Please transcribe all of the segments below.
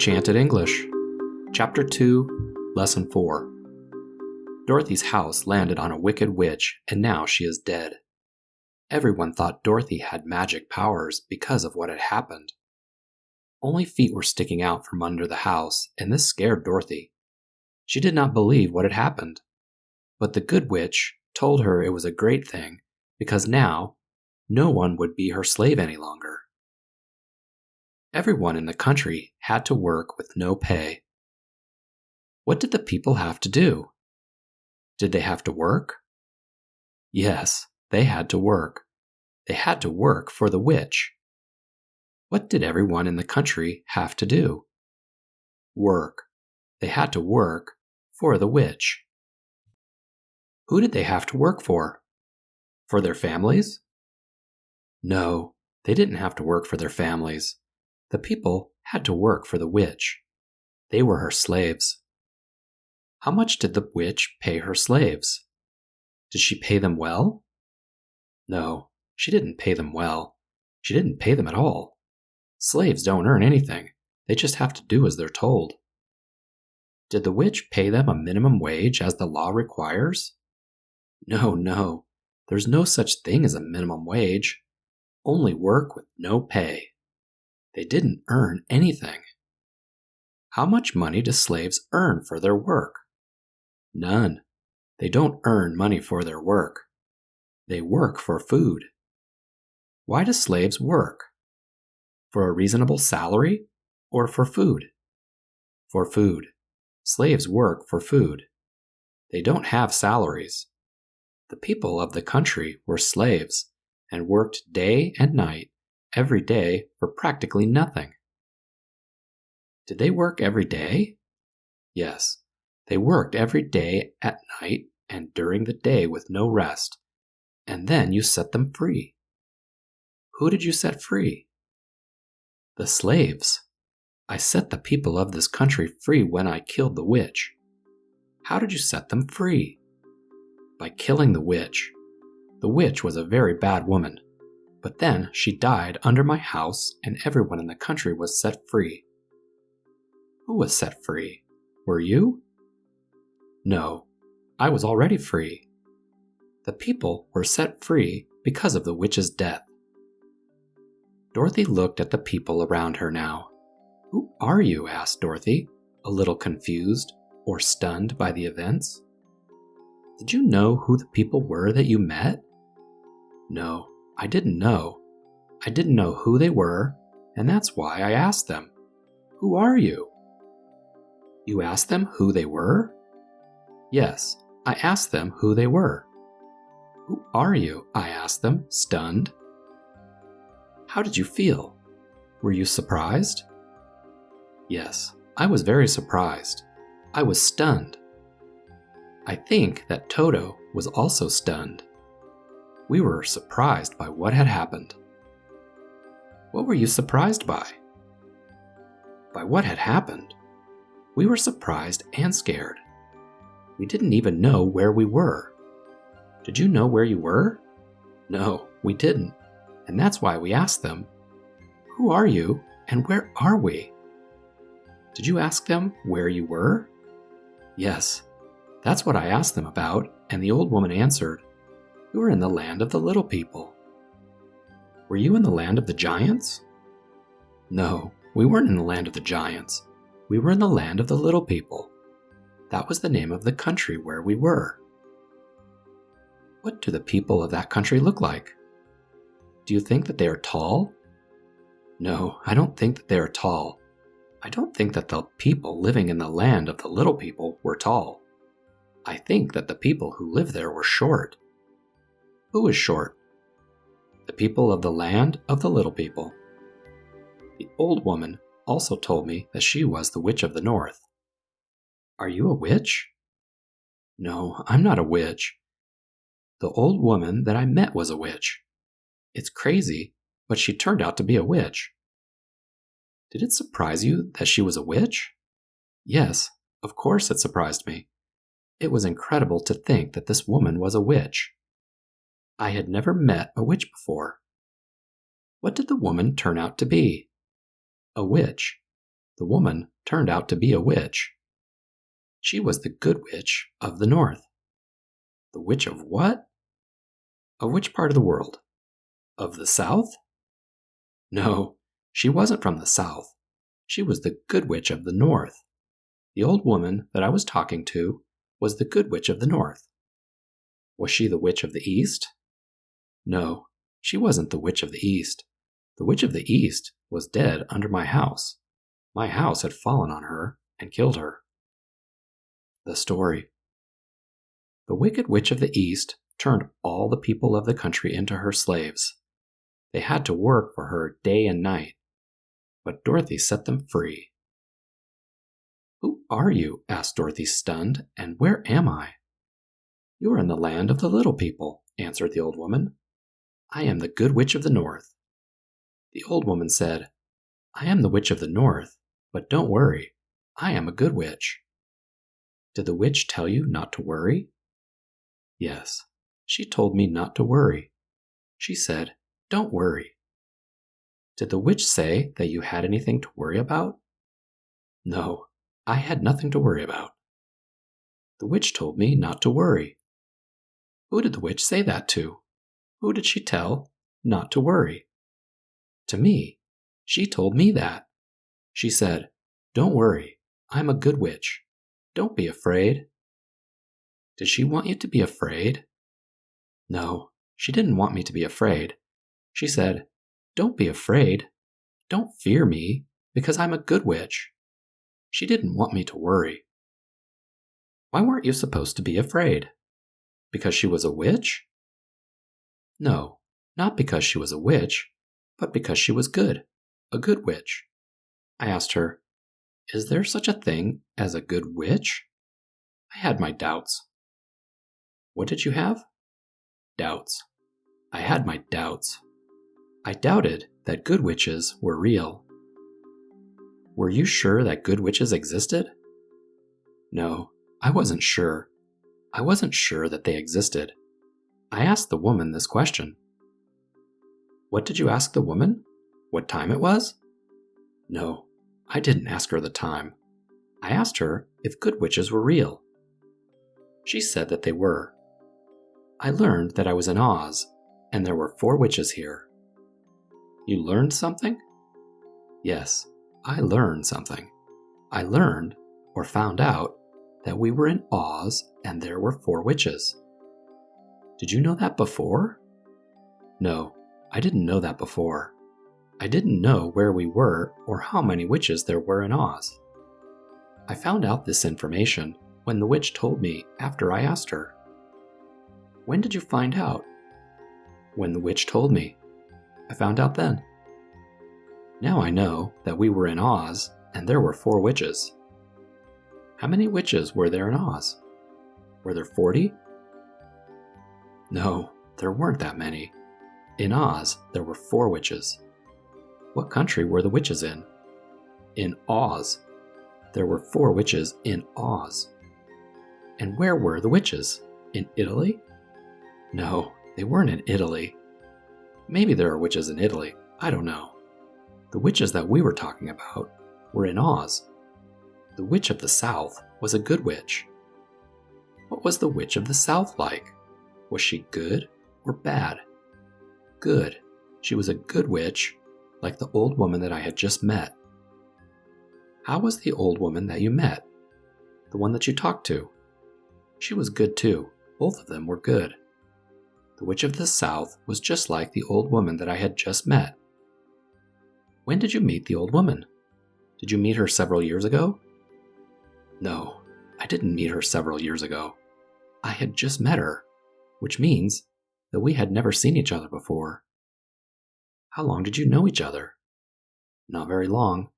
Enchanted English, Chapter 2, Lesson 4. Dorothy's house landed on a wicked witch, and now she is dead. Everyone thought Dorothy had magic powers because of what had happened. Only feet were sticking out from under the house, and this scared Dorothy. She did not believe what had happened. But the good witch told her it was a great thing, because now no one would be her slave any longer. Everyone in the country had to work with no pay. What did the people have to do? Did they have to work? Yes, they had to work. They had to work for the witch. What did everyone in the country have to do? Work. They had to work for the witch. Who did they have to work for? For their families? No, they didn't have to work for their families. The people had to work for the witch. They were her slaves. How much did the witch pay her slaves? Did she pay them well? No, she didn't pay them well. She didn't pay them at all. Slaves don't earn anything. They just have to do as they're told. Did the witch pay them a minimum wage as the law requires? No. There's no such thing as a minimum wage. Only work with no pay. They didn't earn anything. How much money do slaves earn for their work? None. They don't earn money for their work. They work for food. Why do slaves work? For a reasonable salary or for food? For food. Slaves work for food. They don't have salaries. The people of the country were slaves and worked day and night every day for practically nothing. Did they work every day? Yes, they worked every day at night and during the day with no rest, and then you set them free. Who did you set free? The slaves. I set the people of this country free when I killed the witch. How did you set them free? By killing the witch. The witch was a very bad woman. But then she died under my house and everyone in the country was set free. Who was set free? Were you? No, I was already free. The people were set free because of the witch's death. Dorothy looked at the people around her now. Who are you? Asked Dorothy, a little confused or stunned by the events. Did you know who the people were that you met? No. I didn't know. I didn't know who they were, and that's why I asked them, "Who are you?" You asked them who they were? Yes, I asked them who they were. Who are you? I asked them, stunned. How did you feel? Were you surprised? Yes, I was very surprised. I was stunned. I think that Toto was also stunned. We were surprised by what had happened. What were you surprised by? By what had happened. We were surprised and scared. We didn't even know where we were. Did you know where you were? No, we didn't. And that's why we asked them, "Who are you and where are we?" Did you ask them where you were? Yes, that's what I asked them about, and the old woman answered, "We were in the land of the little people." Were you in the land of the giants? No, we weren't in the land of the giants. We were in the land of the little people. That was the name of the country where we were. What do the people of that country look like? Do you think that they are tall? No, I don't think that they are tall. I don't think that the people living in the land of the little people were tall. I think that the people who lived there were short. Who is short? The people of the land of the little people. The old woman also told me that she was the witch of the north. Are you a witch? No, I'm not a witch. The old woman that I met was a witch. It's crazy, but she turned out to be a witch. Did it surprise you that she was a witch? Yes, of course it surprised me. It was incredible to think that this woman was a witch. I had never met a witch before. What did the woman turn out to be? A witch. The woman turned out to be a witch. She was the good witch of the north. The witch of what? Of which part of the world? Of the south? No, she wasn't from the south. She was the good witch of the north. The old woman that I was talking to was the good witch of the north. Was she the witch of the east? No, she wasn't the witch of the east. The witch of the east was dead under my house. My house had fallen on her and killed her. The story. The wicked witch of the east turned all the people of the country into her slaves. They had to work for her day and night, but Dorothy set them free. "Who are you?" asked Dorothy, stunned, "and where am I?" "You are in the land of the little people," answered the old woman. "I am the good witch of the north." The old woman said, "I am the witch of the north, but don't worry, I am a good witch." "Did the witch tell you not to worry?" "Yes, she told me not to worry. She said, 'Don't worry.'" "Did the witch say that you had anything to worry about?" "No, I had nothing to worry about." "The witch told me not to worry." "Who did the witch say that to? Who did she tell not to worry?" "To me. She told me that. She said, 'Don't worry, I'm a good witch. Don't be afraid.'" "Did she want you to be afraid?" "No, she didn't want me to be afraid. She said, 'Don't be afraid. Don't fear me, because I'm a good witch.' She didn't want me to worry." "Why weren't you supposed to be afraid? Because she was a witch?" "No, not because she was a witch, but because she was good, a good witch." I asked her, "Is there such a thing as a good witch?" I had my doubts. "What did you have?" "Doubts. I had my doubts. I doubted that good witches were real." "Were you sure that good witches existed?" "No, I wasn't sure. I wasn't sure that they existed. I asked the woman this question." "What did you ask the woman? What time it was?" "No, I didn't ask her the time. I asked her if good witches were real." She said that they were. "I learned that I was in Oz, and there were 4 witches here." "You learned something?" "Yes, I learned something. I learned, or found out, that we were in Oz and there were 4 witches." "Did you know that before?" "No, I didn't know that before. I didn't know where we were or how many witches there were in Oz. I found out this information when the witch told me after I asked her." "When did you find out?" "When the witch told me. I found out then." Now I know that we were in Oz and there were 4 witches. "How many witches were there in Oz? Were there 40? "No, there weren't that many. In Oz, there were 4 witches." "What country were the witches in?" "In Oz. There were 4 witches in Oz." "And where were the witches? In Italy?" "No, they weren't in Italy. Maybe there are witches in Italy. I don't know. The witches that we were talking about were in Oz. The witch of the South was a good witch." "What was the witch of the South like? Was she good or bad?" "Good. She was a good witch, like the old woman that I had just met." "How was the old woman that you met? The one that you talked to?" "She was good too. Both of them were good. The witch of the South was just like the old woman that I had just met." "When did you meet the old woman? Did you meet her several years ago?" "No, I didn't meet her several years ago. I had just met her, which means that we had never seen each other before." "How long did you know each other?" "Not very long.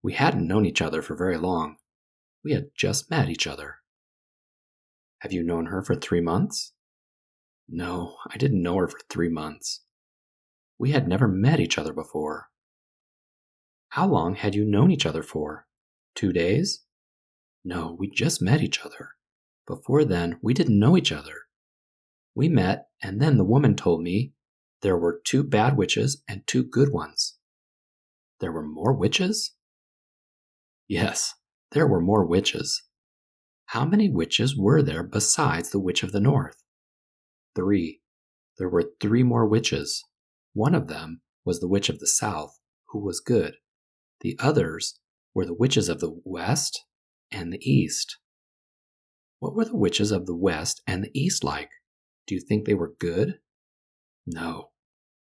We hadn't known each other for very long. We had just met each other." "Have you known her for 3 months?" "No, I didn't know her for 3 months. We had never met each other before." "How long had you known each other for? 2 days?" "No, we just met each other. Before then, we didn't know each other. We met, and then the woman told me there were 2 bad witches and 2 good ones." "There were more witches?" Yes, there were more witches. How many witches were there besides the Witch of the North? 3. There were 3 more witches. One of them was the Witch of the South, who was good. The others were the witches of the West and the East. What were the witches of the West and the East like? Do you think they were good? No,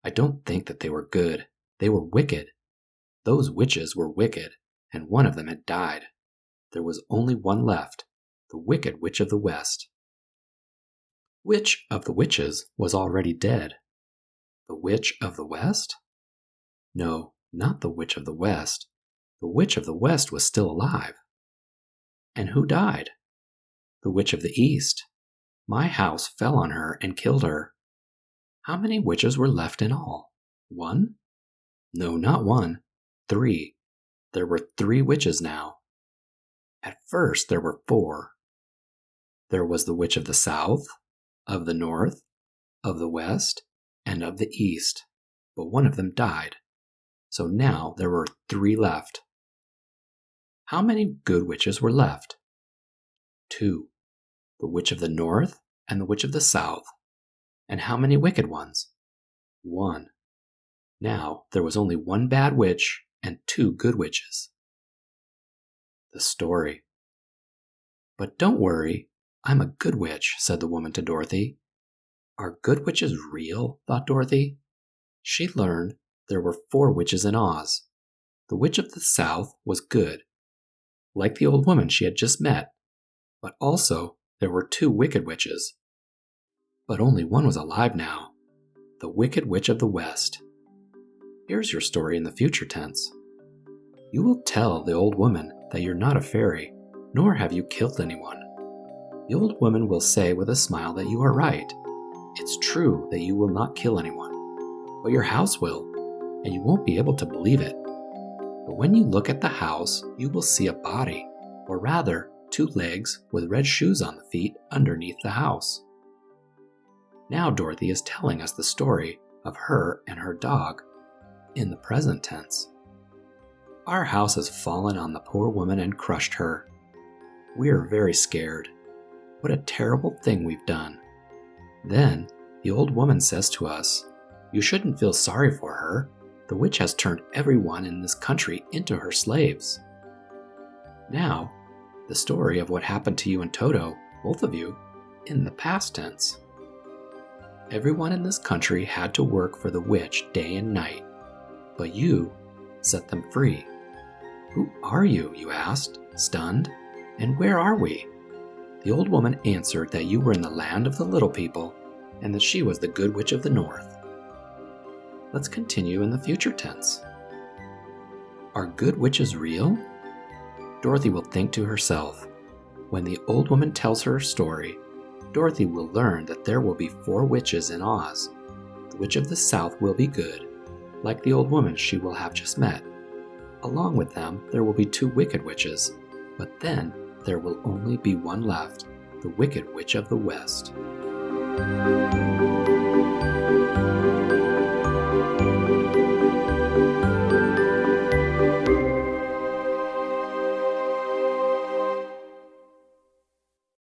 I don't think that they were good. They were wicked. Those witches were wicked, and one of them had died. There was only one left, the wicked witch of the West. Which of the witches was already dead? The witch of the West? No, not the witch of the West. The witch of the West was still alive. And who died? The witch of the East. My house fell on her and killed her. How many witches were left in all? 1? No, not 1. 3. There were 3 witches now. At first there were 4. There was the witch of the South, of the North, of the West, and of the East, but one of them died. So now there were 3 left. How many good witches were left? 2. The witch of the North and the witch of the South. And how many wicked ones? 1. Now there was only 1 bad witch and 2 good witches. The story. But don't worry, I'm a good witch, said the woman to Dorothy. Are good witches real? Thought Dorothy. She learned there were 4 witches in Oz. The witch of the South was good, like the old woman she had just met, but also there were 2 wicked witches. But only one was alive now, the wicked witch of the West. Here's your story in the future tense. You will tell the old woman that you're not a fairy, nor have you killed anyone. The old woman will say with a smile that you are right. It's true that you will not kill anyone, but your house will, and you won't be able to believe it. But when you look at the house, you will see a body, or rather, 2 legs with red shoes on the feet underneath the house. Now Dorothy is telling us the story of her and her dog in the present tense. Our house has fallen on the poor woman and crushed her. We are very scared. What a terrible thing we've done. Then the old woman says to us, "You shouldn't feel sorry for her. The witch has turned everyone in this country into her slaves." Now, the story of what happened to you and Toto, both of you, in the past tense. Everyone in this country had to work for the witch day and night, but you set them free. Who are you, you asked, stunned, and where are we? The old woman answered that you were in the land of the little people, and that she was the good witch of the North. Let's continue in the future tense. Are good witches real? Dorothy will think to herself. When the old woman tells her story, Dorothy will learn that there will be 4 witches in Oz. The witch of the South will be good, like the old woman she will have just met. Along with them, there will be 2 wicked witches, but then there will only be 1 left, the wicked witch of the West.